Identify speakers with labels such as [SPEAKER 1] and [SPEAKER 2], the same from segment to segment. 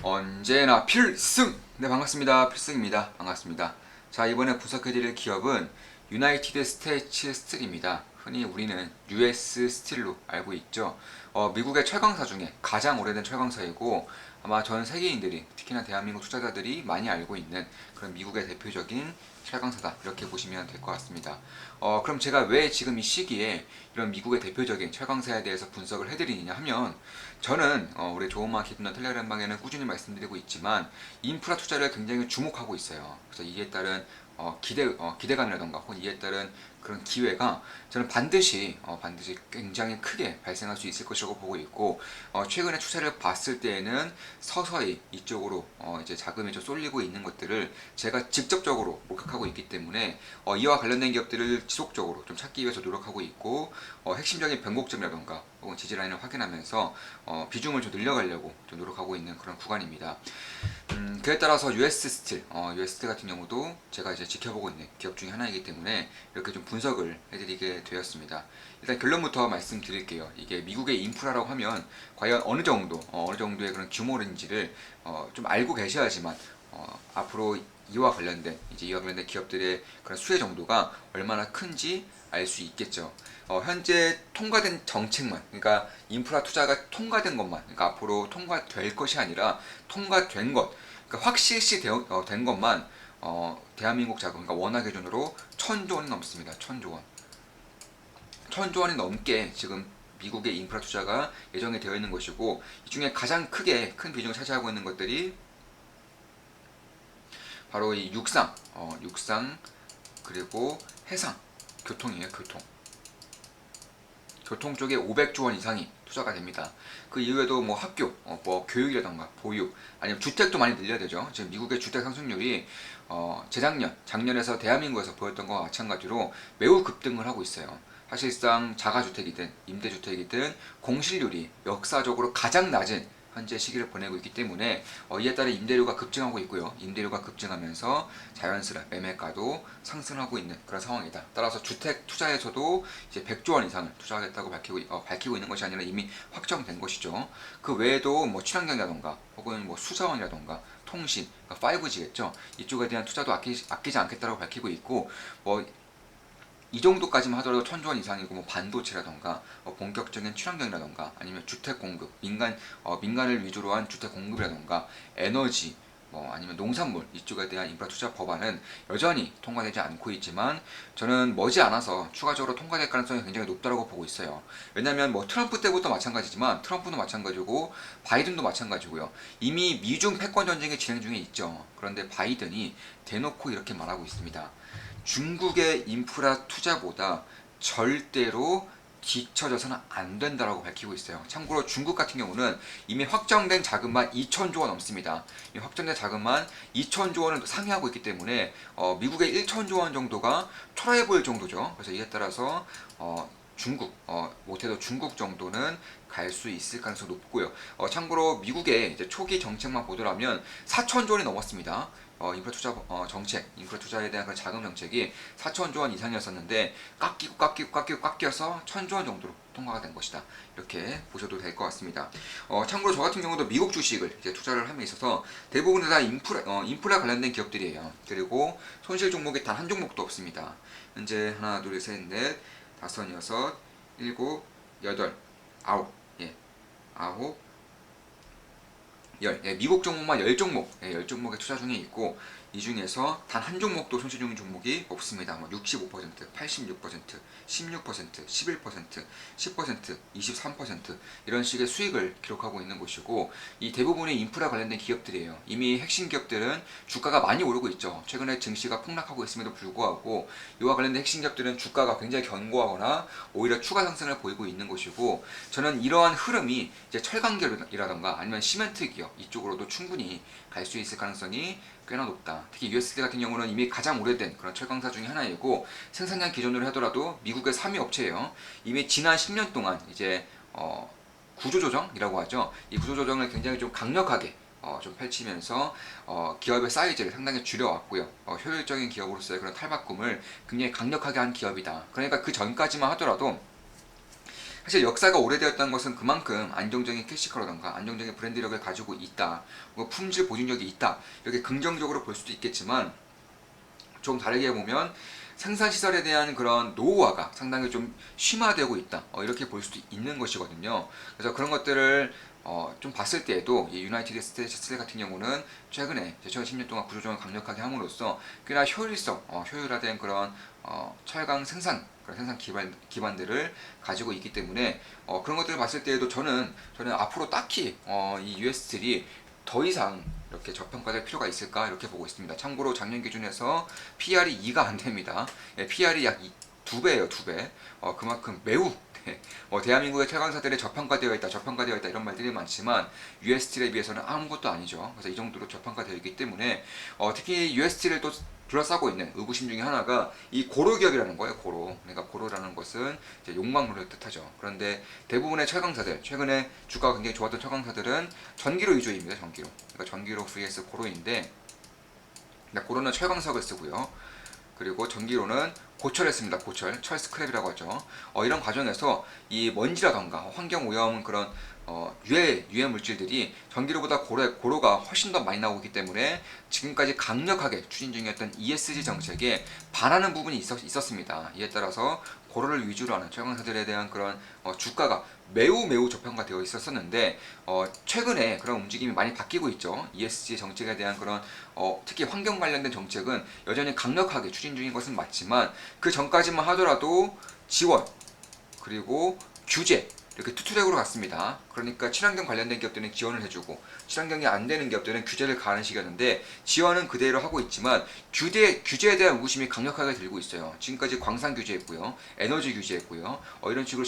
[SPEAKER 1] 언제나 필승! 네, 반갑습니다. 필승입니다. 반갑습니다. 자, 이번에 분석해드릴 기업은 유나이티드 스테이츠 스틸입니다. 흔히 우리는 US 스틸로 알고 있죠. 미국의 철강사 중에 가장 오래된 철강사이고 아마 전 세계인들이, 특히나 대한민국 투자자들이 많이 알고 있는 그런 미국의 대표적인 철강사다, 이렇게 보시면 될 것 같습니다. 그럼 제가 왜 지금 이 시기에 이런 미국의 대표적인 철강사에 대해서 분석을 해드리느냐 하면, 저는 우리 좋은 마케팅이나 텔레그램 방에는 꾸준히 말씀드리고 있지만 인프라 투자를 굉장히 주목하고 있어요. 그래서 이에 따른 기대감이라던가 혹은 이에 따른 그런 기회가 저는 반드시 굉장히 크게 발생할 수 있을 것이라고 보고 있고, 최근에 추세를 봤을 때에는 서서히 이쪽으로 이제 자금이 좀 쏠리고 있는 것들을 제가 직접적으로 목격하고 있기 때문에 이와 관련된 기업들을 지속적으로 좀 찾기 위해서 노력하고 있고, 핵심적인 변곡점이라던가 혹은 지지라인을 확인하면서 비중을 좀 늘려가려고 좀 노력하고 있는 그런 구간입니다. 그에 따라서 US 스틸, US 스틸 같은 경우도 제가 이제 지켜보고 있는 기업 중에 하나이기 때문에 이렇게 좀 분석을 해드리게 되었습니다. 일단 결론부터 말씀드릴게요. 이게 미국의 인프라라고 하면 과연 어느 정도의 그런 규모인지를 좀 알고 계셔야지만 앞으로 이와 관련된 기업들의 그런 수혜 정도가 얼마나 큰지 알 수 있겠죠. 현재 통과된 정책만, 그러니까 인프라 투자가 통과된 것만, 그러니까 앞으로 통과될 것이 아니라 통과된 것, 그러니까 확실시 된 것만 대한민국 자금, 그러니까 원화 기준으로 1,000조 원이 넘습니다. 1,000조 원. 1,000조 원이 넘게 지금 미국의 인프라 투자가 예정이 되어 있는 것이고, 이 중에 가장 큰 비중을 차지하고 있는 것들이 바로 이 육상 그리고 해상, 교통이에요. 교통 쪽에 500조 원 이상이 투자가 됩니다. 그 이후에도 뭐 학교, 뭐 교육이라던가 보육, 아니면 주택도 많이 늘려야 되죠. 지금 미국의 주택 상승률이 작년에서 대한민국에서 보였던 것과 마찬가지로 매우 급등을 하고 있어요. 사실상 자가주택이든 임대주택이든 공실률이 역사적으로 가장 낮은 현재 시기를 보내고 있기 때문에 이에 따라 임대료가 급증하고 있고요. 임대료가 급증하면서 자연스레 매매가도 상승하고 있는 그런 상황이다. 따라서 주택 투자에서도 이제 100조 원 이상을 투자하겠다고 밝히고 있는 것이 아니라 이미 확정된 것이죠. 그 외에도 뭐 친환경이라던가 혹은 뭐 수자원이라던가 통신, 그러니까 5G겠죠. 이쪽에 대한 투자도 아끼지 않겠다고 밝히고 있고, 뭐 이 정도까지만 하더라도 1,000조 원 이상이고, 뭐 반도체라던가 본격적인 친환경이라던가 아니면 주택 공급, 민간을 위주로 한 주택 공급이라던가 에너지, 뭐 아니면 농산물, 이쪽에 대한 인프라 투자 법안은 여전히 통과되지 않고 있지만 저는 머지않아서 추가적으로 통과될 가능성이 굉장히 높다고 보고 있어요. 왜냐하면 뭐 트럼프 때부터 마찬가지지만, 트럼프도 마찬가지고 바이든도 마찬가지고요. 이미 미중 패권 전쟁이 진행 중에 있죠. 그런데 바이든이 대놓고 이렇게 말하고 있습니다. 중국의 인프라 투자보다 절대로 뒤처져서는 안 된다라고 밝히고 있어요. 참고로 중국 같은 경우는 이미 확정된 자금만 2,000조 원 넘습니다. 이 확정된 자금만 2,000조 원을 상회하고 있기 때문에 미국의 1,000조 원 정도가 초라해 보일 정도죠. 그래서 이에 따라서 못해도 중국 정도는 갈 수 있을 가능성이 높고요. 참고로 미국의 이제 초기 정책만 보더라면 4,000조 원이 넘었습니다. 인프라 투자에 대한 그런 자금 정책이 4,000조 원 이상이었었는데 깎여서 1,000조 원 정도로 통과가 된 것이다. 이렇게 보셔도 될 것 같습니다. 참고로 저 같은 경우도 미국 주식을 이제 투자를 함에 있어서 대부분 다 인프라 관련된 기업들이에요. 그리고 손실 종목이 단 한 종목도 없습니다. 현재 하나, 둘, 셋, 넷, 다섯, 여섯, 일곱, 여덟, 아홉, 아홉, 미국 종목만 10종목, 10종목에 투자 중에 있고, 이 중에서 단 한 종목도 손실 중인 종목이 없습니다. 뭐 65%, 86%, 16%, 11%, 10%, 23% 이런 식의 수익을 기록하고 있는 곳이고, 이 대부분의 인프라 관련된 기업들이에요. 이미 핵심 기업들은 주가가 많이 오르고 있죠. 최근에 증시가 폭락하고 있음에도 불구하고 이와 관련된 핵심 기업들은 주가가 굉장히 견고하거나 오히려 추가 상승을 보이고 있는 것이고, 저는 이러한 흐름이 이제 철강 기업이라던가 아니면 시멘트 기업 이쪽으로도 충분히 갈 수 있을 가능성이 꽤나 높다. 특히 USD 같은 경우는 이미 가장 오래된 그런 철강사 중에 하나이고, 생산량 기준으로 하더라도 미국의 3위 업체예요. 이미 지난 10년 동안 이제 구조조정이라고 하죠. 이 구조조정을 굉장히 좀 강력하게 좀 펼치면서 기업의 사이즈를 상당히 줄여왔고요. 효율적인 기업으로서의 그런 탈바꿈을 굉장히 강력하게 한 기업이다. 그러니까 그 전까지만 하더라도 사실 역사가 오래되었다는 것은 그만큼 안정적인 캐시커라던가 안정적인 브랜드력을 가지고 있다, 뭐 품질 보증력이 있다, 이렇게 긍정적으로 볼 수도 있겠지만, 좀 다르게 보면 생산 시설에 대한 그런 노후화가 상당히 좀 심화되고 있다, 이렇게 볼 수도 있는 것이거든요. 그래서 그런 것들을 좀 봤을 때에도 이 유나이티드 스테이츠 같은 경우는 최근에 최근 10년 동안 구조조정을 강력하게 함으로써 꽤나 효율성, 효율화된 그런 철강 생산, 그런 생산 기반들을 가지고 있기 때문에 그런 것들을 봤을 때에도 저는 앞으로 딱히 이 US 스틸이 더 이상 이렇게 저평가될 필요가 있을까, 이렇게 보고 있습니다. 참고로 작년 기준에서 PR이 2가 안 됩니다. PR이 약 2배예요, 2배. 그만큼 매우 대한민국의 철강사들이 저평가되어 있다 이런 말들이 많지만 UST에 비해서는 아무것도 아니죠. 그래서 이 정도로 저평가되어 있기 때문에 특히 UST를 또 둘러싸고 있는 의구심 중에 하나가 이 고로 기업이라는 거예요. 고로. 그러니까 고로라는 것은 이제 욕망론을 뜻하죠. 그런데 대부분의 철강사들, 최근에 주가가 굉장히 좋았던 철강사들은 전기로 위주입니다. 전기로. 그러니까 전기로 vs 고로인데, 고로는 철광석을 쓰고요. 그리고 전기로는 고철을 씁니다. 고철, 철 스크랩이라고 하죠. 이런 과정에서 이 먼지라던가 환경 오염, 그런 유해 물질들이 전기로보다 고로가 훨씬 더 많이 나오기 때문에 지금까지 강력하게 추진 중이었던 ESG 정책에 반하는 부분이 있었습니다. 이에 따라서 고로를 위주로 하는 철강사들에 대한 그런 주가가 매우 저평가되어 있었는데, 최근에 그런 움직임이 많이 바뀌고 있죠. ESG 정책에 대한 그런 특히 환경 관련된 정책은 여전히 강력하게 추진 중인 것은 맞지만, 그 전까지만 하더라도 지원, 그리고 규제, 이렇게 투트랙으로 갔습니다. 그러니까 친환경 관련된 기업들은 지원을 해주고, 친환경이 안 되는 기업들은 규제를 가하는 식이었는데, 지원은 그대로 하고 있지만 규제에 대한 의구심이 강력하게 들고 있어요. 지금까지 광산 규제했고요, 에너지 규제했고요, 이런 식으로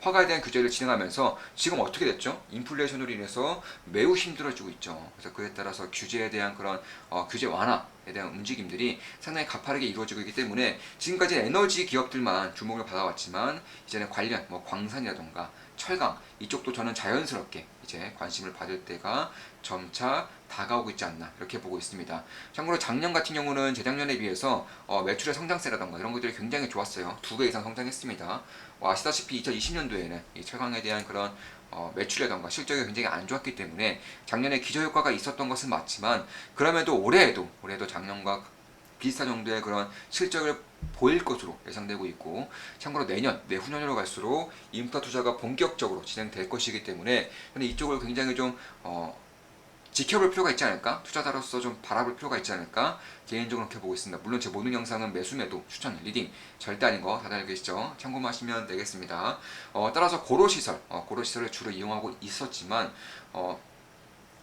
[SPEAKER 1] 화가에 대한 규제를 진행하면서 지금 어떻게 됐죠? 인플레이션으로 인해서 매우 힘들어지고 있죠. 그래서 그에 따라서 규제에 대한 그런 규제 완화에 대한 움직임들이 상당히 가파르게 이루어지고 있기 때문에 지금까지 에너지 기업들만 주목을 받아왔지만, 이제는 관련 광산이라던가 철강 이쪽도 저는 자연스럽게 이제 관심을 받을 때가 점차 다가오고 있지 않나, 이렇게 보고 있습니다. 참고로 작년 같은 경우는 재작년에 비해서 매출의 성장세라던가 이런 것들이 굉장히 좋았어요. 2배 이상 성장했습니다. 아시다시피 2020년도에는 이 철강에 대한 그런 매출이라던가 실적이 굉장히 안 좋았기 때문에 작년에 기저효과가 있었던 것은 맞지만, 그럼에도 올해에도 작년과 비슷한 정도의 그런 실적을 보일 것으로 예상되고 있고, 참고로 내후년으로 갈수록 인프라 투자가 본격적으로 진행될 것이기 때문에 근데 이쪽을 굉장히 좀 지켜볼 필요가 있지 않을까? 투자자로서 좀 바라볼 필요가 있지 않을까? 개인적으로 그렇게 보고 있습니다. 물론 제 모든 영상은 매수 추천, 리딩 절대 아닌 거 다들 알고 계시죠? 참고하시면 되겠습니다. 따라서 고로시설을 주로 이용하고 있었지만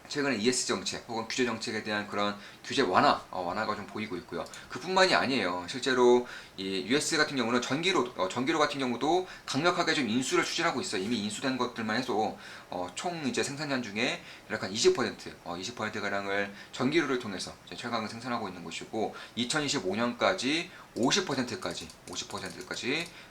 [SPEAKER 1] 최근에 ES 정책 혹은 규제 정책에 대한 그런 규제 완화가 좀 보이고 있고요. 그뿐만이 아니에요. 실제로 이 US 같은 경우는 전기로 같은 경우도 강력하게 좀 인수를 추진하고 있어요. 이미 인수된 것들만 해도 총 이제 생산량 중에 약 한 20% 가량을 전기로를 통해서 철강을 생산하고 있는 것이고, 2025년까지 50%까지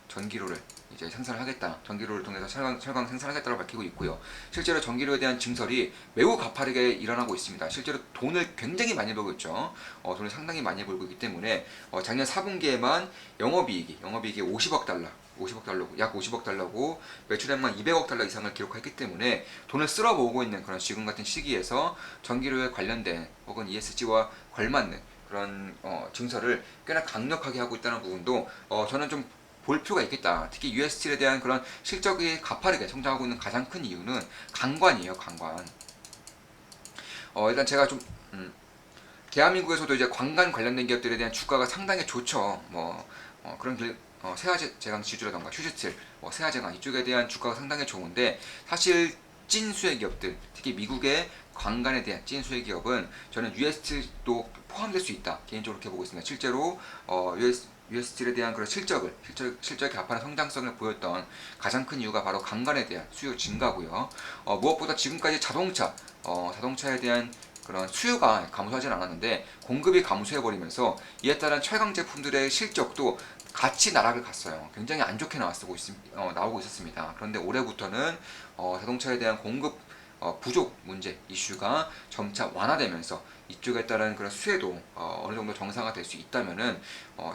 [SPEAKER 1] 전기로를 이제 생산을 하겠다. 전기로를 통해서 철강 생산하겠다고 밝히고 있고요. 실제로 전기로에 대한 증설이 매우 가파르게 일어나고 있습니다. 실제로 돈을 굉장히 많이 벌고 있죠. 돈을 상당히 많이 벌고 있기 때문에 작년 4분기에만 영업이익이 50억 달러, 약 50억 달러고 매출액만 200억 달러 이상을 기록했기 때문에 돈을 쓸어 모으고 있는 그런 지금 같은 시기에서 전기료에 관련된 혹은 ESG와 걸맞는 그런 증설을 꽤나 강력하게 하고 있다는 부분도 저는 좀 볼 필요가 있겠다. 특히 UST에 대한 그런 실적이 가파르게 성장하고 있는 가장 큰 이유는 강관이에요. 강관. 일단 제가 좀 대한민국에서도 이제 관광 관련된 기업들에 대한 주가가 상당히 좋죠. 그런 세아제강 지주라던가 휴지틀, 세아제강 이쪽에 대한 주가가 상당히 좋은데, 사실 찐 수혜 기업들, 특히 미국의 관광에 대한 찐 수혜 기업은 저는 UST도 포함될 수 있다. 개인적으로 이렇게 보고 있습니다. 실제로 UST에 대한 그런 실적이 가파른 성장성을 보였던 가장 큰 이유가 바로 관광에 대한 수요 증가고요. 무엇보다 지금까지 자동차에 대한 그런 수요가 감소하진 않았는데 공급이 감소해버리면서 이에 따른 철강 제품들의 실적도 같이 나락을 갔어요. 굉장히 안 좋게 나오고 있었습니다. 그런데 올해부터는 자동차에 대한 공급 부족 문제 이슈가 점차 완화되면서 이쪽에 따른 그런 수혜도 어느 정도 정상화될 수 있다면은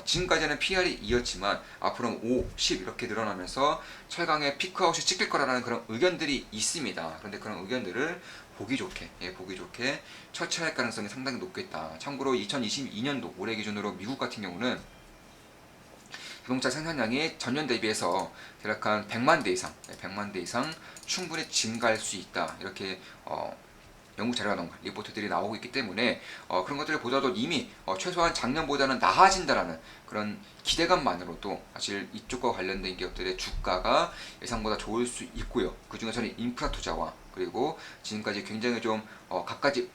[SPEAKER 1] 지금까지는 PR이 2였지만 앞으로는 5, 10 이렇게 늘어나면서 철강의 피크아웃이 찍힐 거라는 그런 의견들이 있습니다. 그런데 그런 의견들을 보기 좋게 처치할 가능성이 상당히 높겠다. 참고로 2022년도 올해 기준으로 미국 같은 경우는 자동차 생산량이 전년 대비해서 대략 한 100만 대 이상, 100만 대 이상 충분히 증가할 수 있다. 이렇게 연구 자료라던가 리포트들이 나오고 있기 때문에 그런 것들을 보더라도 이미 최소한 작년보다는 나아진다라는 그런 기대감만으로도 사실 이쪽과 관련된 기업들의 주가가 예상보다 좋을 수 있고요. 그 중에서는 인프라 투자와 그리고 지금까지 굉장히 좀 갖가지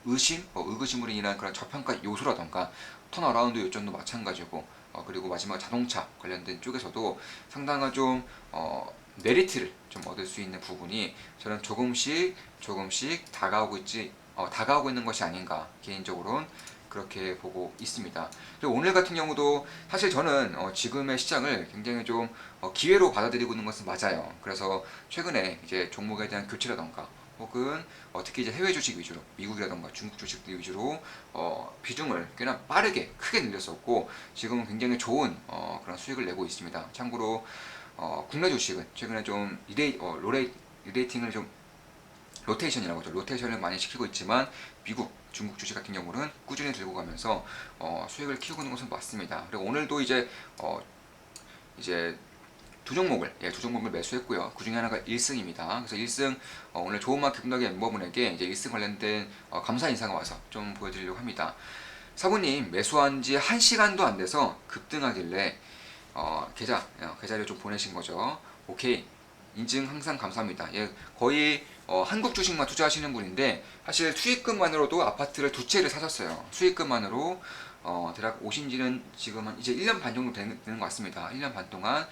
[SPEAKER 1] 의구심으로 인한 그런 저평가 요소라던가 턴어라운드 요점도 마찬가지고 그리고 마지막 자동차 관련된 쪽에서도 상당한 좀 메리트를 좀 얻을 수 있는 부분이 저는 조금씩 다가오고 있는 것이 아닌가 개인적으로는 그렇게 보고 있습니다. 그리고 오늘 같은 경우도 사실 저는 지금의 시장을 굉장히 좀 기회로 받아들이고 있는 것은 맞아요. 그래서 최근에 이제 종목에 대한 교체라던가 혹은 특히 이제 해외 주식 위주로 미국이라던가 중국 주식들 위주로 비중을 꽤나 빠르게 크게 늘렸었고 지금은 굉장히 좋은 그런 수익을 내고 있습니다. 참고로 국내 주식은 최근에 좀 리레이팅을 좀 로테이션이라고 하죠. 로테이션을 많이 시키고 있지만 미국, 중국 주식 같은 경우는 꾸준히 들고 가면서 수익을 키우고 있는 것은 맞습니다. 그리고 오늘도 이제 두 종목을 매수했고요. 그 중에 하나가 1승입니다. 그래서 1승 오늘 좋은 마켓 분석의 멤버분에게 이제 1승 관련된 감사 인사가 와서 좀 보여드리려고 합니다. 사부님 매수한 지 1시간도 안 돼서 급등하길래 계좌를 좀 보내신 거죠. 오케이. 인증 항상 감사합니다. 예, 거의 한국 주식만 투자하시는 분인데 사실 수익금만으로도 아파트를 두 채를 사셨어요. 수익금만으로 대략 오신 지는 지금 한 이제 1년 반 정도 되는 것 같습니다. 1년 반 동안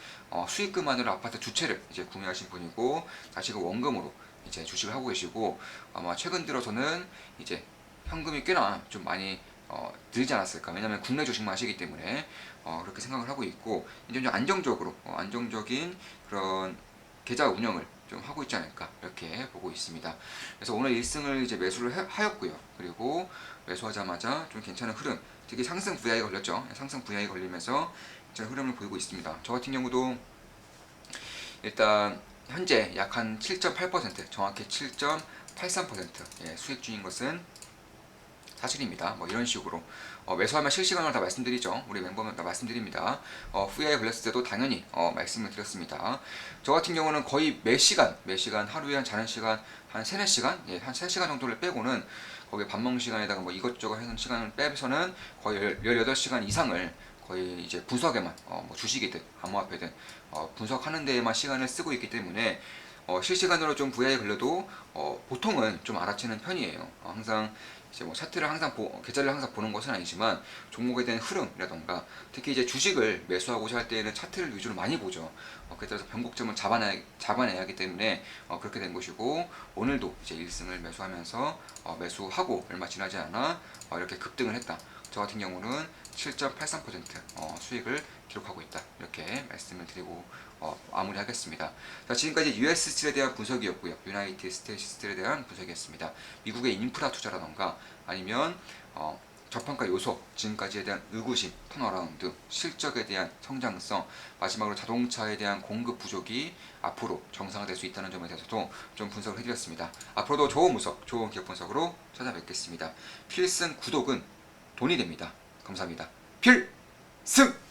[SPEAKER 1] 수익금만으로 아파트 두 채를 이제 구매하신 분이고 자식은 원금으로 이제 주식을 하고 계시고 아마 최근 들어서는 이제 현금이 꽤나 좀 많이 들지 않았을까. 왜냐하면 국내 주식만 하시기 때문에 그렇게 생각을 하고 있고 이제 좀 안정적인 그런 계좌 운영을 좀 하고 있지 않을까 이렇게 보고 있습니다. 그래서 오늘 1승을 이제 매수를 하였고요. 그리고 매수하자마자 좀 괜찮은 흐름, 특히 상승 VI가 걸렸죠. 상승 VI 걸리면서 괜찮은 흐름을 보이고 있습니다. 저 같은 경우도 일단 현재 약 한 7.8% 정확히 7.83% 수익 중인 것은 사실입니다. 뭐 이런 식으로 매수하면 실시간으로 다 말씀드리죠. 우리 멤버면 다 말씀드립니다. VI에 걸렸을 때도 당연히 말씀을 드렸습니다. 저 같은 경우는 거의 매 시간 하루에 한 자는 시간 한 3, 4시간 한 3시간 정도를 빼고는 거기 밥 먹는 시간에다가 뭐 이것저것 하는 시간을 빼서는 거의 18시간 이상을 거의 이제 분석에만 뭐 주식이든 암호화폐든 분석하는 데에만 시간을 쓰고 있기 때문에 실시간으로 좀 VI에 걸려도 보통은 좀 알아채는 편이에요. 항상 이제 뭐 차트를 계좌를 항상 보는 것은 아니지만 종목에 대한 흐름이라던가 특히 이제 주식을 매수하고자 할 때에는 차트를 위주로 많이 보죠. 그에 따라서 변곡점을 잡아내야 하기 때문에 그렇게 된 것이고 오늘도 이제 1승을 매수하면서 매수하고 얼마 지나지 않아 이렇게 급등을 했다. 저 같은 경우는 7.83% 수익을 기록하고 있다. 이렇게 말씀을 드리고 마무리하겠습니다. 자, 지금까지 US 스틸에 대한 분석이었고요. 유나이티드 스테이트 스틸에 대한 분석이었습니다. 미국의 인프라 투자라던가 아니면 저평가 요소, 지금까지에 대한 의구심, 턴어라운드, 실적에 대한 성장성, 마지막으로 자동차에 대한 공급 부족이 앞으로 정상화될 수 있다는 점에 대해서도 좀 분석을 해드렸습니다. 앞으로도 좋은 기업 분석으로 찾아뵙겠습니다. 필승 구독은 돈이 됩니다. 감사합니다. 필승!